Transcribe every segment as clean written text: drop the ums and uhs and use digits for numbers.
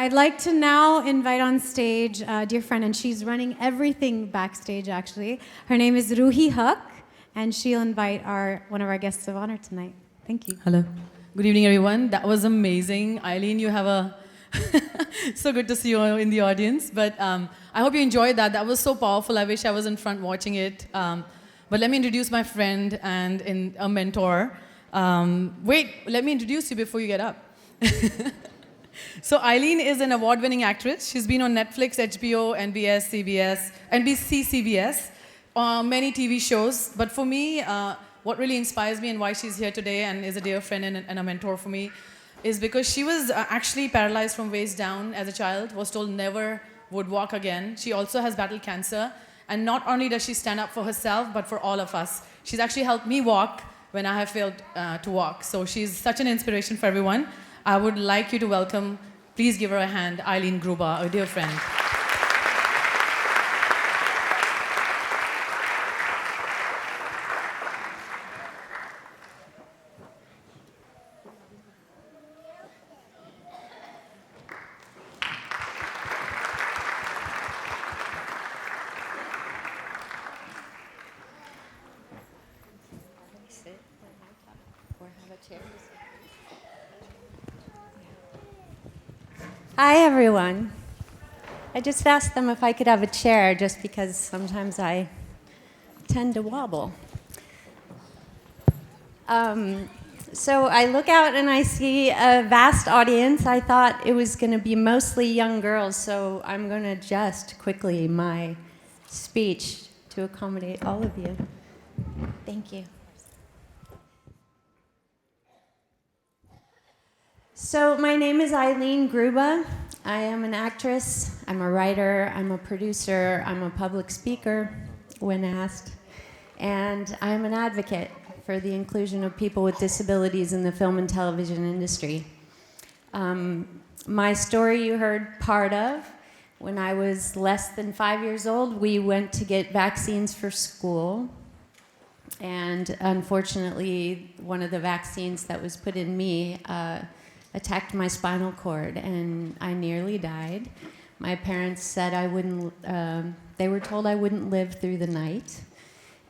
I'd like to now invite on stage a dear friend, and she's running everything backstage, actually. Her name is Ruhi Huck, and she'll invite one of our guests of honor tonight. Thank you. Hello. Good evening, everyone. That was amazing. Eileen, you have a... so good to see you in the audience. But I hope you enjoyed that. That was so powerful. I wish I was in front watching it. But let me introduce my friend and a mentor. Wait, let me introduce you before you get up. So Eileen is an award-winning actress. She's been on Netflix, HBO, NBC, CBS, many TV shows. But for me, what really inspires me and why she's here today and is a dear friend and a mentor for me is because she was actually paralyzed from waist down as a child, was told never would walk again. She also has battled cancer. And not only does she stand up for herself, but for all of us. She's actually helped me walk when I have failed to walk. So she's such an inspiration for everyone. I would like you to welcome, please give her a hand, Eileen Grubba, a dear friend. Hi, everyone. I just asked them if I could have a chair just because sometimes I tend to wobble. So I look out and I see a vast audience. I thought it was going to be mostly young girls, so I'm going to adjust quickly my speech to accommodate all of you. Thank you. So my name is Eileen Grubba. I am an actress, I'm a writer, I'm a producer, I'm a public speaker when asked, and I'm an advocate for the inclusion of people with disabilities in the film and television industry. My story you heard part of. When I was less than 5 years old, we went to get vaccines for school, and unfortunately, one of the vaccines that was put in me attacked my spinal cord, and I nearly died. My parents said they were told I wouldn't live through the night,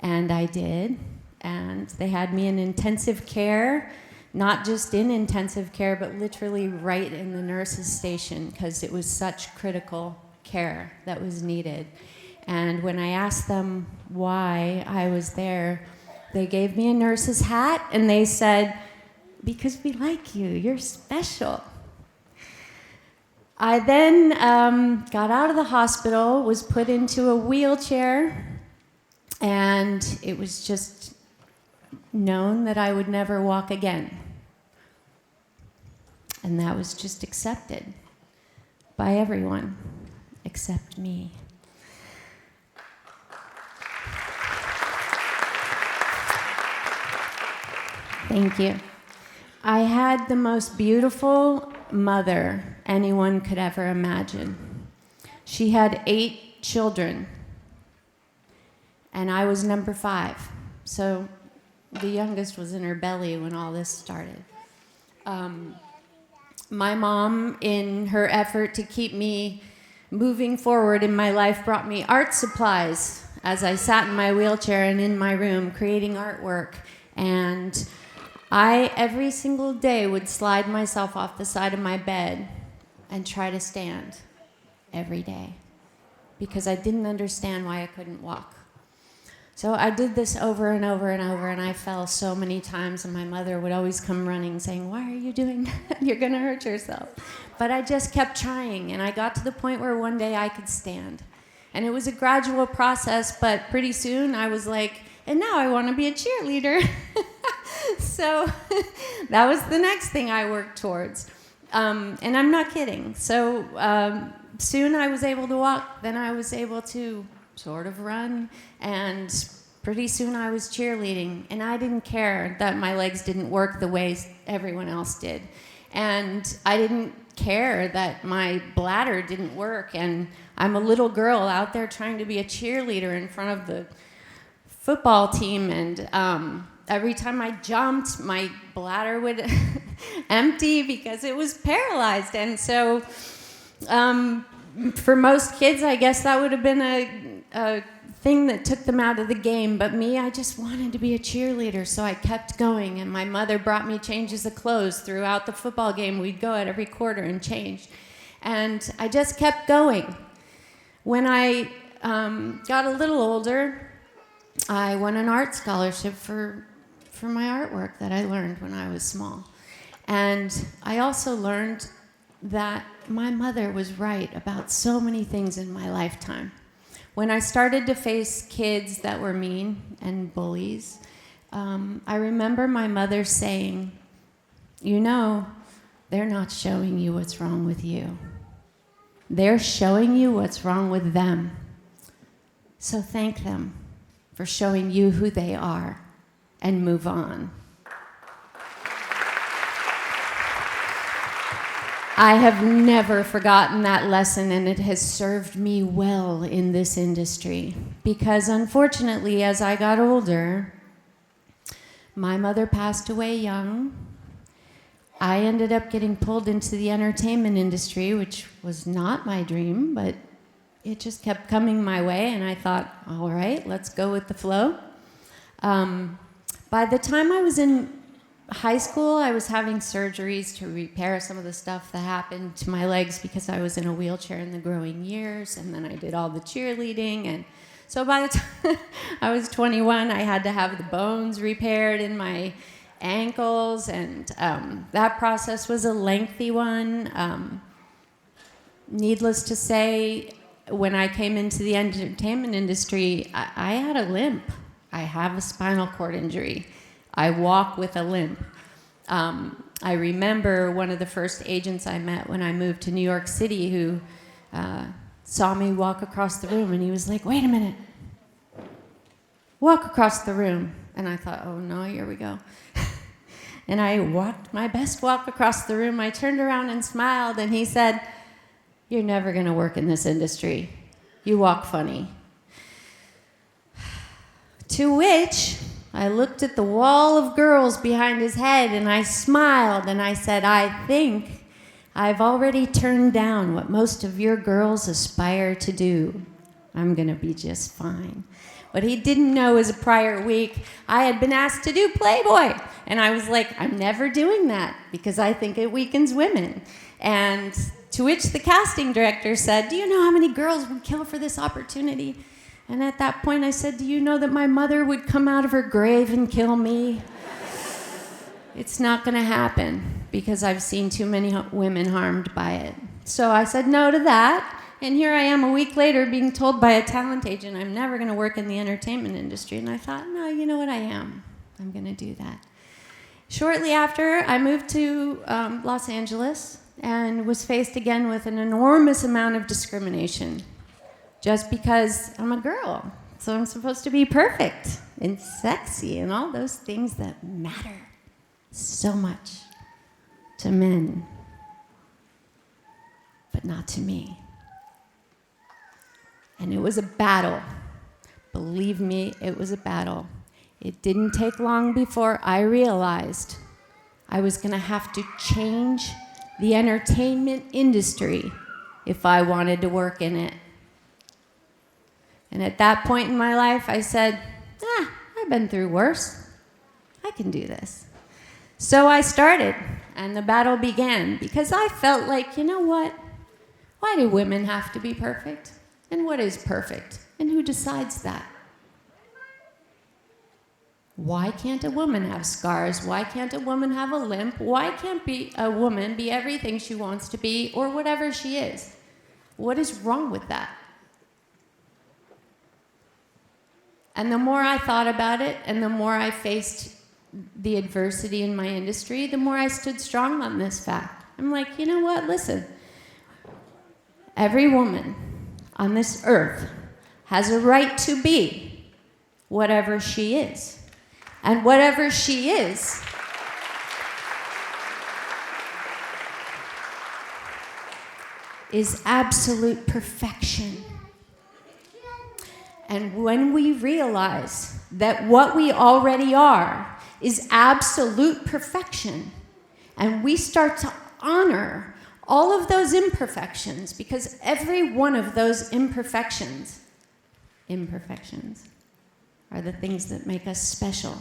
and I did. And they had me in intensive care, not just in intensive care, but literally right in the nurse's station, because it was such critical care that was needed. And when I asked them why I was there, they gave me a nurse's hat, and they said, "Because we like you, you're special." I then got out of the hospital, was put into a wheelchair, and it was just known that I would never walk again. And that was just accepted by everyone, except me. Thank you. I had the most beautiful mother anyone could ever imagine. She had 8 children, and I was number 5. So the youngest was in her belly when all this started. My mom, in her effort to keep me moving forward in my life, brought me art supplies as I sat in my wheelchair and in my room creating artwork. And I, every single day, would slide myself off the side of my bed and try to stand every day because I didn't understand why I couldn't walk. So I did this over and over and over, and I fell so many times, and my mother would always come running saying, "Why are you doing that? You're going to hurt yourself." But I just kept trying, and I got to the point where one day I could stand. And it was a gradual process, but pretty soon I was like, and now I want to be a cheerleader. So that was the next thing I worked towards. And I'm not kidding. So soon I was able to walk, then I was able to sort of run, and pretty soon I was cheerleading. And I didn't care that my legs didn't work the way everyone else did. And I didn't care that my bladder didn't work. And I'm a little girl out there trying to be a cheerleader in front of the football team, and every time I jumped, my bladder would empty because it was paralyzed. And so For most kids, I guess that would have been a thing that took them out of the game. But me, I just wanted to be a cheerleader, so I kept going. And my mother brought me changes of clothes throughout the football game. We'd go at every quarter and change. And I just kept going. When I got a little older, I won an art scholarship for my artwork that I learned when I was small. And I also learned that my mother was right about so many things in my lifetime. When I started to face kids that were mean and bullies, I remember my mother saying, you know, they're not showing you what's wrong with you. They're showing you what's wrong with them. So thank them for showing you who they are and move on. I have never forgotten that lesson, and it has served me well in this industry. Because unfortunately, as I got older, my mother passed away young. I ended up getting pulled into the entertainment industry, which was not my dream, but it just kept coming my way, and I thought, all right, let's go with the flow. By the time I was in high school, I was having surgeries to repair some of the stuff that happened to my legs because I was in a wheelchair in the growing years, and then I did all the cheerleading. And so by the time I was 21, I had to have the bones repaired in my ankles, and that process was a lengthy one. Needless to say, when I came into the entertainment industry, I had a limp. I have a spinal cord injury. I walk with a limp. I remember one of the first agents I met when I moved to New York City who saw me walk across the room, and he was like, wait a minute, walk across the room. And I thought, oh no, here we go. And I walked my best walk across the room. I turned around and smiled, and he said, you're never gonna work in this industry. You walk funny. To which I looked at the wall of girls behind his head, and I smiled, and I said, I think I've already turned down what most of your girls aspire to do. I'm gonna be just fine. What he didn't know is a prior week, I had been asked to do Playboy. And I was like, I'm never doing that because I think it weakens women. And to which the casting director said, do you know how many girls would kill for this opportunity? And at that point I said, do you know that my mother would come out of her grave and kill me? It's not gonna happen because I've seen too many women harmed by it. So I said no to that. And here I am a week later being told by a talent agent I'm never going to work in the entertainment industry. And I thought, no, you know what, I am. I'm going to do that. Shortly after, I moved to Los Angeles and was faced again with an enormous amount of discrimination just because I'm a girl. So I'm supposed to be perfect and sexy and all those things that matter so much to men, but not to me. And it was a battle. Believe me, it was a battle. It didn't take long before I realized I was going to have to change the entertainment industry if I wanted to work in it. And at that point in my life, I said, I've been through worse. I can do this. So I started, and the battle began because I felt like, you know what? Why do women have to be perfect? And what is perfect? And who decides that? Why can't a woman have scars? Why can't a woman have a limp? Why can't a woman be everything she wants to be or whatever she is? What is wrong with that? And the more I thought about it and the more I faced the adversity in my industry, the more I stood strong on this fact. I'm like, you know what? Listen, every woman on this earth has a right to be whatever she is. And whatever she is absolute perfection. And when we realize that what we already are is absolute perfection, and we start to honor all of those imperfections, because every one of those imperfections are the things that make us special.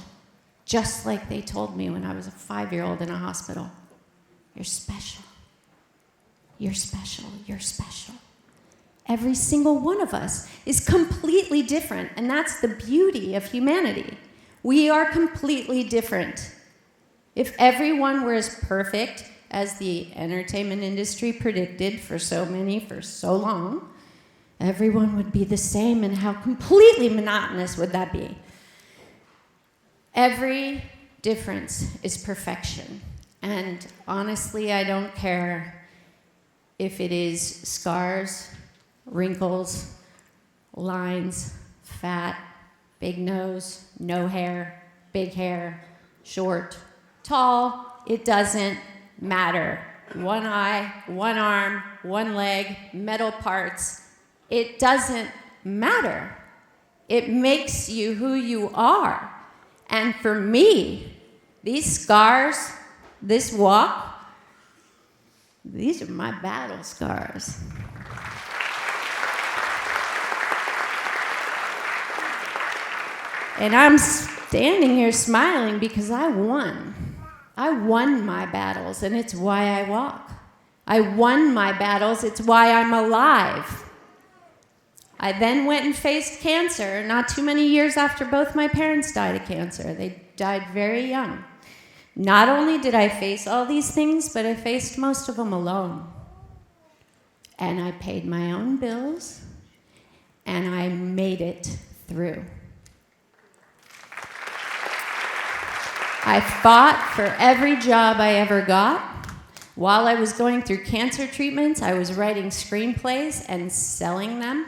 Just like they told me when I was a 5-year-old in a hospital. You're special. You're special. You're special. Every single one of us is completely different, and that's the beauty of humanity. We are completely different. If everyone were as perfect as the entertainment industry predicted for so long, everyone would be the same, and how completely monotonous would that be? Every difference is perfection. And honestly, I don't care if it is scars, wrinkles, lines, fat, big nose, no hair, big hair, short, tall, it doesn't matter. One eye, one arm, one leg, metal parts, it doesn't matter. It makes you who you are. And for me, these scars, this walk, these are my battle scars. And I'm standing here smiling because I won. I won my battles, and it's why I walk. I won my battles, it's why I'm alive. I then went and faced cancer not too many years after both my parents died of cancer. They died very young. Not only did I face all these things, but I faced most of them alone. And I paid my own bills, and I made it through. I fought for every job I ever got. While I was going through cancer treatments, I was writing screenplays and selling them.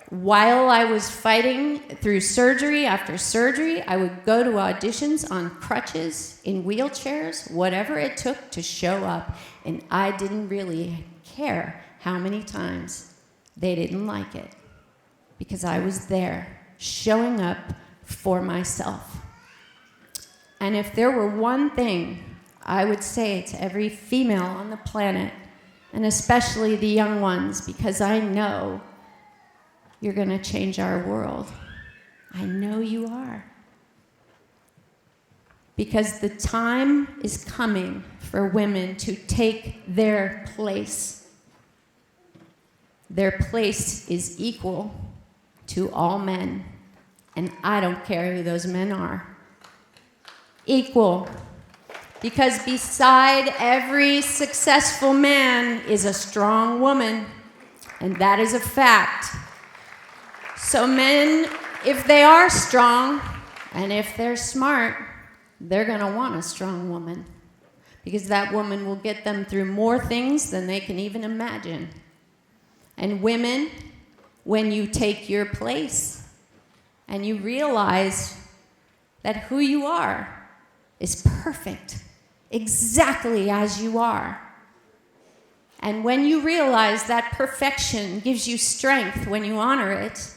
While I was fighting through surgery after surgery, I would go to auditions on crutches, in wheelchairs, whatever it took to show up. And I didn't really care how many times they didn't like it, because I was there, showing up for myself. And if there were one thing I would say to every female on the planet, and especially the young ones, because I know you're going to change our world. I know you are. Because the time is coming for women to take their place. Their place is equal to all men. And I don't care who those men are. Equal. Because beside every successful man is a strong woman. And that is a fact. So men, if they are strong, and if they're smart, they're going to want a strong woman. Because that woman will get them through more things than they can even imagine. And women, when you take your place, and you realize that who you are is perfect, exactly as you are. And when you realize that perfection gives you strength when you honor it,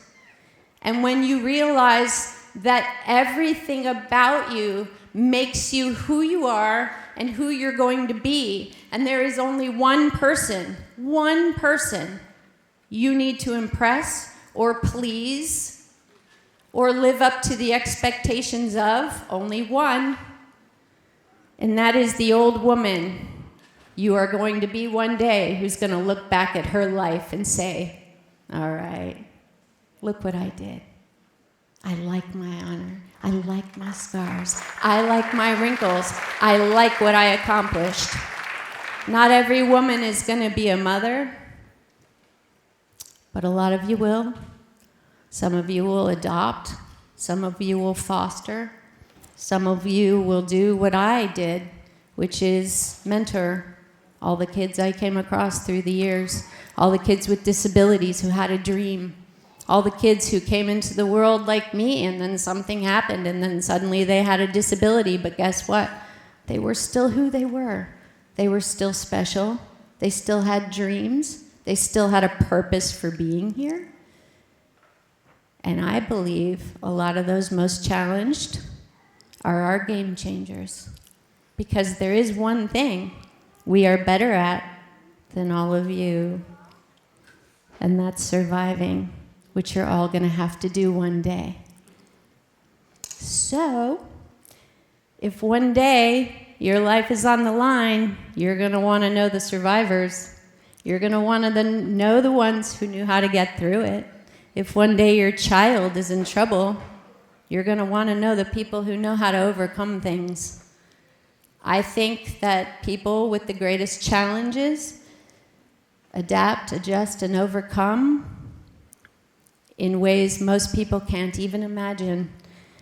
and when you realize that everything about you makes you who you are and who you're going to be, and there is only one person you need to impress or please or live up to the expectations of, only one, and that is the old woman you are going to be one day, who's going to look back at her life and say, all right, look what I did. I like my honor. I like my scars. I like my wrinkles. I like what I accomplished. Not every woman is going to be a mother, but a lot of you will. Some of you will adopt. Some of you will foster. Some of you will do what I did, which is mentor all the kids I came across through the years, all the kids with disabilities who had a dream, all the kids who came into the world like me, and then something happened, and then suddenly they had a disability, but guess what? They were still who they were. They were still special. They still had dreams. They still had a purpose for being here. And I believe a lot of those most challenged are our game changers. Because there is one thing we are better at than all of you. And that's surviving, which you're all going to have to do one day. So, if one day your life is on the line, you're going to want to know the survivors. You're going to want to know the ones who knew how to get through it. If one day your child is in trouble, you're going to want to know the people who know how to overcome things. I think that people with the greatest challenges adapt, adjust, and overcome in ways most people can't even imagine.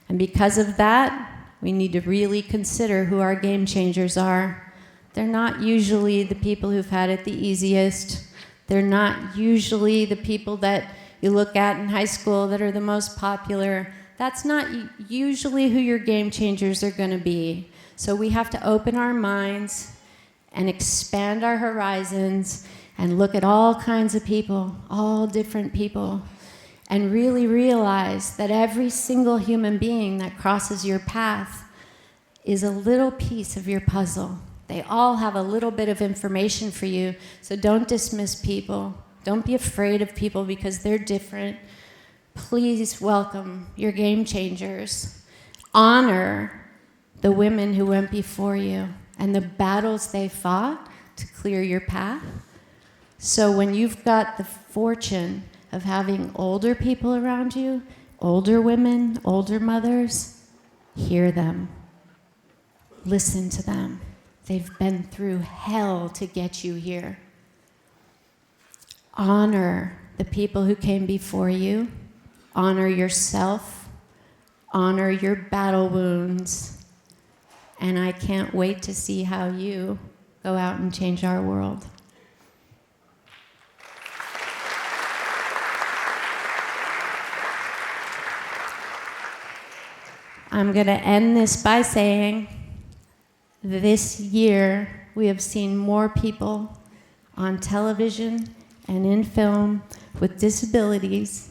And because of that, we need to really consider who our game changers are. They're not usually the people who've had it the easiest. They're not usually the people that you look at in high school that are the most popular. That's not usually who your game changers are going to be. So we have to open our minds and expand our horizons and look at all kinds of people, all different people, and really realize that every single human being that crosses your path is a little piece of your puzzle. They all have a little bit of information for you, so don't dismiss people. Don't be afraid of people because they're different. Please welcome your game changers. Honor the women who went before you and the battles they fought to clear your path. So when you've got the fortune of having older people around you, older women, older mothers, hear them. Listen to them. They've been through hell to get you here. Honor the people who came before you. Honor yourself. Honor your battle wounds. And I can't wait to see how you go out and change our world. I'm going to end this by saying, this year we have seen more people on television and in film with disabilities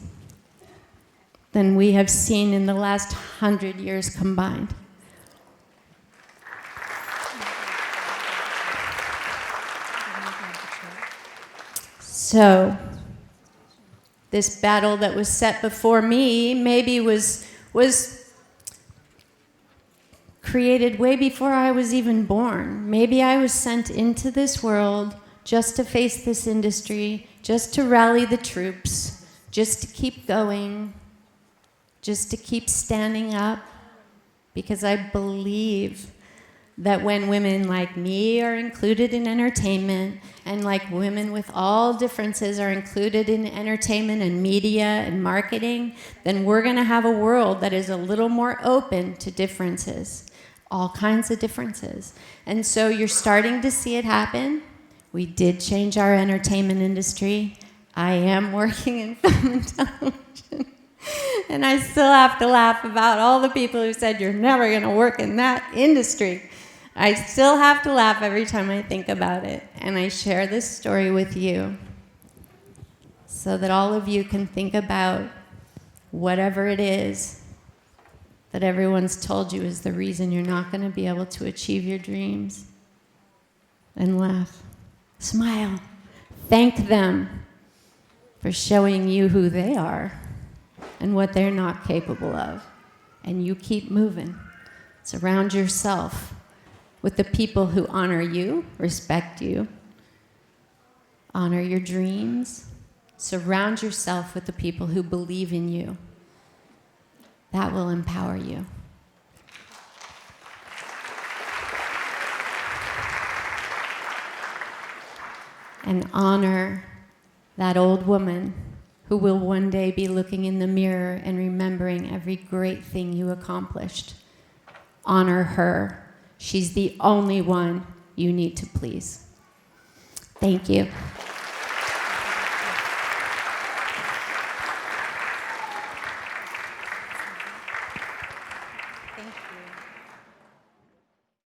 than we have seen in the last 100 years combined. So, this battle that was set before me maybe was created way before I was even born. Maybe I was sent into this world just to face this industry, just to rally the troops, just to keep going, just to keep standing up, because I believe that when women like me are included in entertainment, and like women with all differences are included in entertainment and media and marketing, then we're going to have a world that is a little more open to differences, all kinds of differences. And so you're starting to see it happen. We did change our entertainment industry. I am working in film and television. And I still have to laugh about all the people who said, you're never going to work in that industry. I still have to laugh every time I think about it. And I share this story with you so that all of you can think about whatever it is that everyone's told you is the reason you're not going to be able to achieve your dreams. And laugh. Smile. Thank them for showing you who they are and what they're not capable of. And you keep moving. Surround yourself with the people who honor you, respect you, honor your dreams. Surround yourself with the people who believe in you. That will empower you. And honor that old woman who will one day be looking in the mirror and remembering every great thing you accomplished. Honor her. She's the only one you need to please. Thank you.